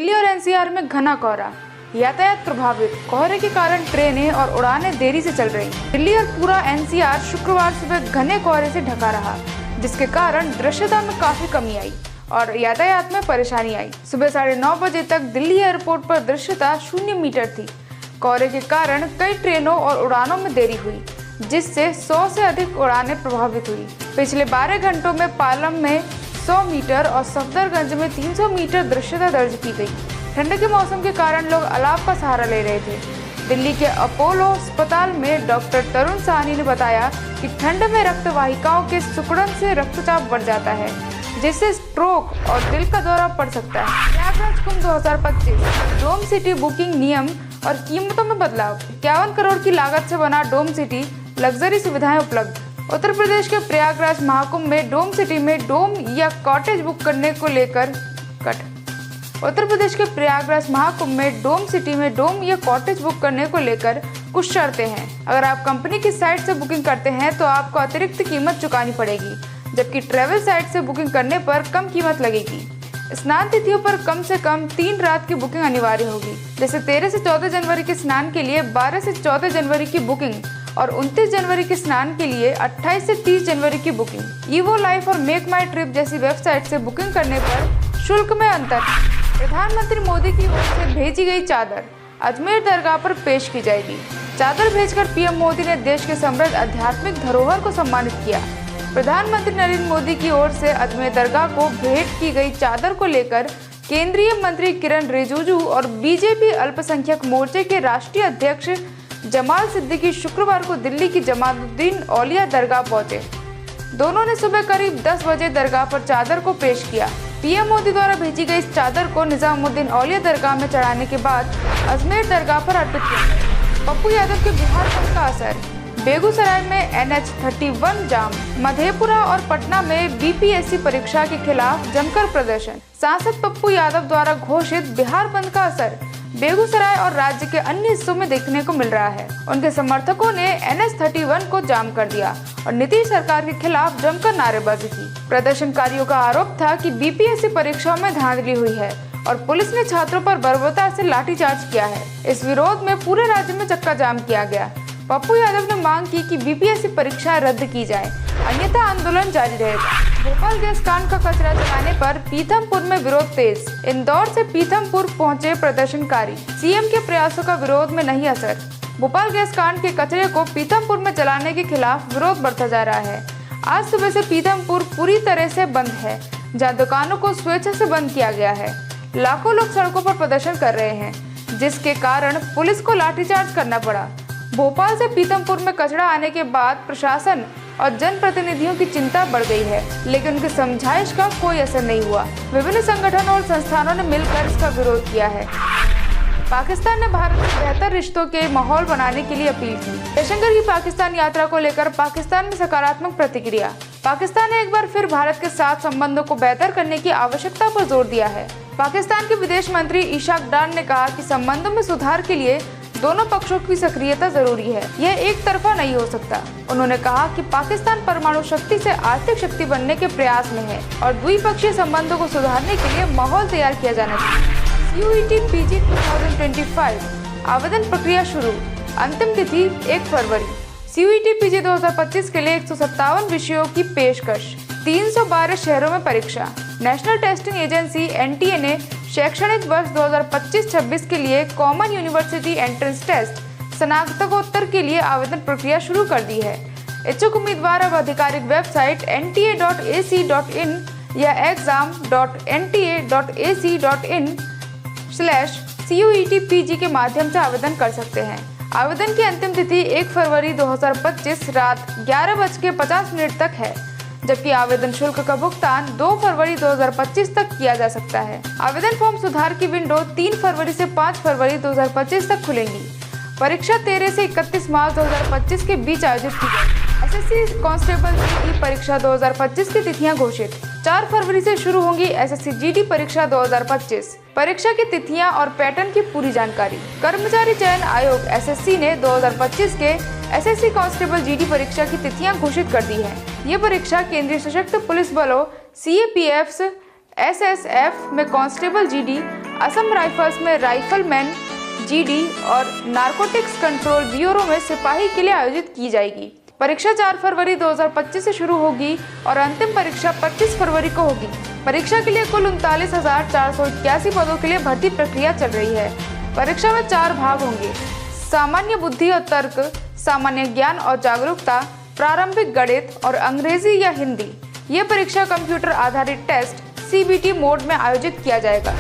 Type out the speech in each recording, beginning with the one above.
दिल्ली और एनसीआर में घना कोहरा, यातायात प्रभावित। कोहरे के कारण ट्रेनें और उड़ानें देरी से चल रही। दिल्ली और पूरा एनसीआर शुक्रवार सुबह घने कोहरे से ढका रहा, जिसके कारण दृश्यता में काफी कमी आई और यातायात में परेशानी आई। सुबह 9:30 बजे तक दिल्ली एयरपोर्ट पर दृश्यता 0 मीटर थी। कोहरे के कारण कई ट्रेनों और उड़ानों में देरी हुई, जिससे 100 से अधिक उड़ानें प्रभावित हुई। पिछले 12 घंटों में पालम में 100 मीटर और सफदरगंज में 300 मीटर दृश्यता दर्ज की गई। ठंड के मौसम के कारण लोग अलाव का सहारा ले रहे थे। दिल्ली के अपोलो अस्पताल में डॉक्टर तरुण साहनी ने बताया कि ठंड में रक्त वाहिकाओं के सिकुड़न से रक्तचाप बढ़ जाता है, जिससे स्ट्रोक और दिल का दौरा पड़ सकता है। प्रयागराज कुंभ 2025 डोम सिटी बुकिंग नियम और कीमतों में बदलाव। 51 करोड़ की लागत से बना डोम सिटी, लग्जरी सुविधाएं उपलब्ध। उत्तर प्रदेश के प्रयागराज महाकुंभ में डोम सिटी में डोम या कॉटेज बुक करने को लेकर उत्तर प्रदेश के प्रयागराज महाकुंभ में डोम सिटी में डोम या कॉटेज बुक करने को लेकर कुछ शर्तें हैं। अगर आप कंपनी की साइट से बुकिंग करते हैं तो आपको अतिरिक्त कीमत चुकानी पड़ेगी, जबकि ट्रैवल साइट से बुकिंग करने पर कम कीमत लगेगी। स्नान तिथियों पर कम से कम 3 रात की बुकिंग अनिवार्य होगी, जैसे 13 से 14 जनवरी के स्नान के लिए 12 से 14 जनवरी की बुकिंग और 29 जनवरी के स्नान के लिए 28 से 30 जनवरी की बुकिंग। ईवो लाइफ और मेक माई ट्रिप जैसी वेबसाइट से बुकिंग करने पर शुल्क में अंतर। प्रधानमंत्री मोदी की ओर से भेजी गई चादर अजमेर दरगाह पर पेश की जाएगी। चादर भेजकर पीएम मोदी ने देश के समृद्ध आध्यात्मिक धरोहर को सम्मानित किया। प्रधानमंत्री नरेंद्र मोदी की ओर से अजमेर दरगाह को भेंट की गई चादर को लेकर केंद्रीय मंत्री किरण रिजिजू और बीजेपी अल्पसंख्यक मोर्चे के राष्ट्रीय अध्यक्ष जमाल सिद्दीकी शुक्रवार को दिल्ली की जमालुद्दीन औलिया दरगाह पहुंचे। दोनों ने सुबह करीब 10 बजे दरगाह पर चादर को पेश किया। पीएम मोदी द्वारा भेजी गई इस चादर को निजामुद्दीन औलिया दरगाह में चढ़ाने के बाद अजमेर दरगाह पर अर्पित किया। पप्पू यादव के बिहार बंद का असर। बेगूसराय में NH-31 जाम। मधेपुरा और पटना में बीपीएससी परीक्षा के खिलाफ जमकर प्रदर्शन। सांसद पप्पू यादव द्वारा घोषित बिहार बंद का असर बेगूसराय और राज्य के अन्य हिस्सों में देखने को मिल रहा है। उनके समर्थकों ने NH-31 को जाम कर दिया और नीतीश सरकार के खिलाफ जमकर नारेबाजी की। प्रदर्शनकारियों का आरोप था कि बीपीएससी परीक्षाओं में धांधली हुई है और पुलिस ने छात्रों पर बर्बरता से लाठीचार्ज किया है। इस विरोध में पूरे राज्य में चक्का जाम किया गया। पप्पू यादव ने मांग की कि बीपीएससी परीक्षा रद्द की जाए, अन्यथा आंदोलन जारी रहेगा। भोपाल गैस कांड का कचरा जलाने पर पीथमपुर में विरोध तेज। इंदौर से पीथमपुर पहुंचे प्रदर्शनकारी। सीएम के प्रयासों का विरोध में नहीं असर। भोपाल गैस कांड के कचरे को पीथमपुर में जलाने के खिलाफ विरोध बढ़ता जा रहा है। आज सुबह से पीथमपुर पूरी तरह से बंद है, जहां दुकानों को स्वेच्छा से बंद किया गया है। लाखों लोग सड़कों पर प्रदर्शन कर रहे हैं, जिसके कारण पुलिस को लाठीचार्ज करना पड़ा। भोपाल से पीथमपुर में कचरा आने के बाद प्रशासन और जनप्रतिनिधियों की चिंता बढ़ गई है, लेकिन उनकी समझाइश का कोई असर नहीं हुआ। विभिन्न संगठनों और संस्थानों ने मिलकर इसका विरोध किया है। पाकिस्तान ने भारत में बेहतर रिश्तों के माहौल बनाने के लिए अपील की। जयशंकर की पाकिस्तान यात्रा को लेकर पाकिस्तान में सकारात्मक प्रतिक्रिया। पाकिस्तान ने एक बार फिर भारत के साथ संबंधों को बेहतर करने की आवश्यकता पर जोर दिया है। पाकिस्तान के विदेश मंत्री इशाक डार ने कहा कि संबंधों में सुधार के लिए दोनों पक्षों की सक्रियता जरूरी है, यह एक तरफा नहीं हो सकता। उन्होंने कहा कि पाकिस्तान परमाणु शक्ति से आर्थिक शक्ति बनने के प्रयास में है और द्विपक्षीय संबंधों को सुधारने के लिए माहौल तैयार किया जाना चाहिए। CUET PG 2025 आवेदन प्रक्रिया शुरू। अंतिम तिथि 1 फरवरी। CUET PG 2025 के लिए 157 विषयों की पेशकश। 312 शहरों में परीक्षा। नेशनल टेस्टिंग एजेंसी NTA ने शैक्षणिक वर्ष 2025-26 के लिए कॉमन यूनिवर्सिटी एंट्रेंस टेस्ट स्नातकोत्तर के लिए आवेदन प्रक्रिया शुरू कर दी है। इच्छुक उम्मीदवार अब आधिकारिक वेबसाइट nta.ac.in या exam.nta.ac.in/CUET-PG के माध्यम से आवेदन कर सकते हैं। आवेदन की अंतिम तिथि 1 फरवरी 2025 रात 11:50 तक है, जबकि आवेदन शुल्क का भुगतान 2 फरवरी 2025 तक किया जा सकता है। आवेदन फॉर्म सुधार की विंडो 3 फरवरी से 5 फरवरी 2025 तक खुलेंगी। परीक्षा 13 से 31 मार्च 2025 के बीच आयोजित की जाएगी। SSC कांस्टेबल की परीक्षा 2025 की तिथियां घोषित। 4 फरवरी से शुरू होंगी SSC GD परीक्षा 2025। परीक्षा की तिथियां और पैटर्न की पूरी जानकारी। कर्मचारी चयन आयोग SSC ने 2025 के SSC कांस्टेबल GD परीक्षा की तिथियां घोषित कर दी है। ये परीक्षा केंद्रीय सशस्त्र पुलिस बलों CAPF SSF में कांस्टेबल GD असम राइफल्स में राइफलमैन, जीडी और नारकोटिक्स कंट्रोल ब्यूरो में सिपाही के लिए आयोजित की जाएगी। परीक्षा 4 फरवरी 2025 से शुरू होगी और अंतिम परीक्षा 25 फरवरी को होगी। परीक्षा के लिए कुल 39,481 पदों के लिए भर्ती प्रक्रिया चल रही है। परीक्षा में 4 भाग होंगे: सामान्य बुद्धि और तर्क, सामान्य ज्ञान और जागरूकता, प्रारंभिक गणित और अंग्रेजी या हिंदी। ये परीक्षा कंप्यूटर आधारित टेस्ट CBT मोड में आयोजित किया जाएगा।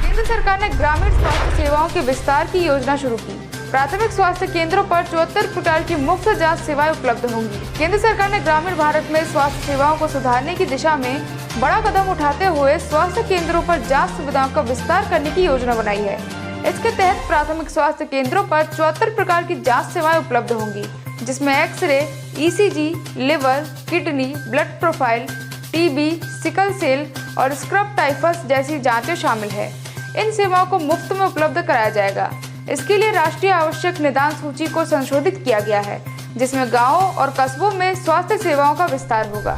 केंद्र सरकार ने ग्रामीण स्वास्थ्य सेवाओं के विस्तार की योजना शुरू की। प्राथमिक स्वास्थ्य केंद्रों पर 74 प्रकार की मुफ्त जांच सेवाएं उपलब्ध होंगी। केंद्र सरकार ने ग्रामीण भारत में स्वास्थ्य सेवाओं को सुधारने की दिशा में बड़ा कदम उठाते हुए स्वास्थ्य केंद्रों पर जांच सुविधाओं का विस्तार करने की योजना बनाई है। इसके तहत प्राथमिक स्वास्थ्य केंद्रों पर 74 प्रकार की जांच सेवाएं उपलब्ध होंगी, जिसमें एक्सरे, ECG, liver, kidney, blood profile, TB, sickle cell और स्क्रब टाइफस जैसी जांचें शामिल है। इन सेवाओं को मुफ्त में उपलब्ध कराया जाएगा। इसके लिए राष्ट्रीय आवश्यक निदान सूची को संशोधित किया गया है, जिसमें गांवों और कस्बों में स्वास्थ्य सेवाओं का विस्तार होगा।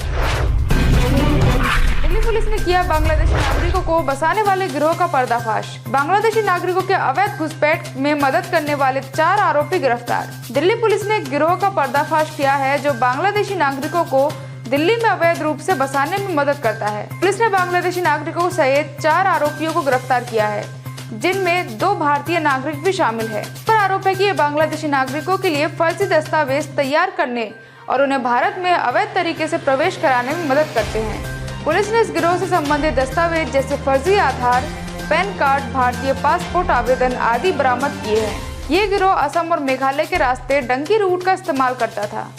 दिल्ली पुलिस ने किया बांग्लादेशी नागरिकों को बसाने वाले गिरोह का पर्दाफाश। बांग्लादेशी नागरिकों के अवैध घुसपैठ में मदद करने वाले 4 आरोपी गिरफ्तार। दिल्ली पुलिस ने एक गिरोह का पर्दाफाश किया है जो बांग्लादेशी नागरिकों को दिल्ली में अवैध रूप से बसाने में मदद करता है। पुलिस ने बांग्लादेशी नागरिकों सहित 4 आरोपियों को गिरफ्तार किया है, जिनमें 2 भारतीय नागरिक भी शामिल है। पर आरोप है कि ये बांग्लादेशी नागरिकों के लिए फर्जी दस्तावेज तैयार करने और उन्हें भारत में अवैध तरीके से प्रवेश कराने में मदद करते हैं। पुलिस ने इस गिरोह से संबंधित दस्तावेज जैसे फर्जी आधार, पैन कार्ड, भारतीय पासपोर्ट आवेदन आदि बरामद किए हैं। ये गिरोह असम और मेघालय के रास्ते डंकी रूट का इस्तेमाल करता था।